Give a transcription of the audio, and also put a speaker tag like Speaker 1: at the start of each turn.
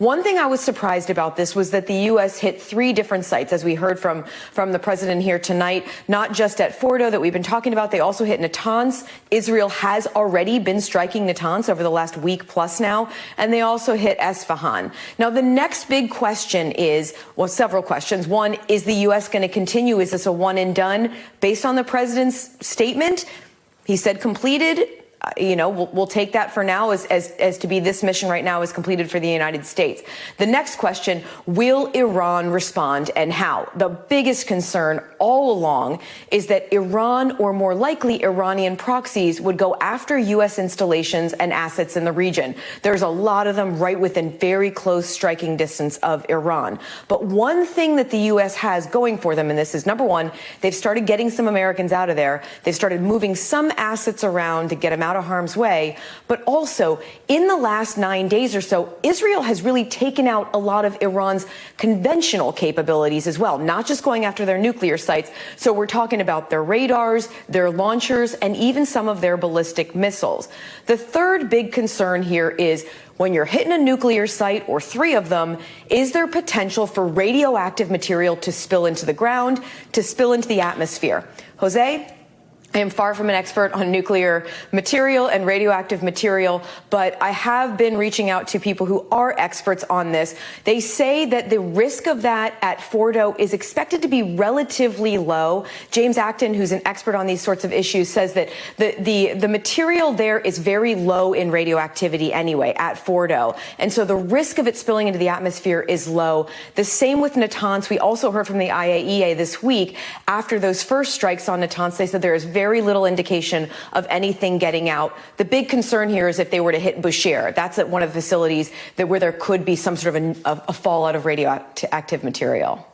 Speaker 1: One thing I was surprised about this was that the U.S. hit 3 different sites, as we heard from the president here tonight, not just at Fordo that we've been talking about. They also hit Natanz. Israel has already been striking Natanz over the last week plus now, and they also hit Esfahan. Now, the next big question is, well, several questions. One, is the U.S. going to continue? Is this a one and done? Based on the president's statement, he said completed. We'll take that for now as to be this mission right now is completed for the United States. The next question, will Iran respond and how? The biggest concern all along is that Iran, or more likely Iranian proxies, would go after U.S. installations and assets in the region. There's a lot of them right within very close striking distance of Iran. But one thing that the U.S. has going for them, and this is number one, they've started getting some Americans out of there. They've started moving some assets around to get them out of harm's way. But also, in the last 9 days or so, Israel has really taken out a lot of Iran's conventional capabilities as well, not just going after their nuclear sites. So we're talking about their radars, their launchers, and even some of their ballistic missiles. The third big concern here is, when you're hitting a nuclear site, or 3 of them, is there potential for radioactive material to spill into the ground, to spill into the atmosphere? Jose? I am far from an expert on nuclear material and radioactive material, but I have been reaching out to people who are experts on this. They say that the risk of that at Fordo is expected to be relatively low. James Acton, who's an expert on these sorts of issues, says that the material there is very low in radioactivity anyway at Fordo. And so the risk of it spilling into the atmosphere is low. The same with Natanz. We also heard from the IAEA this week, after those first strikes on Natanz, they said there is very little indication of anything getting out. The big concern here is if they were to hit Bushehr. That's at one of the facilities where there could be some sort of a fallout of radioactive material.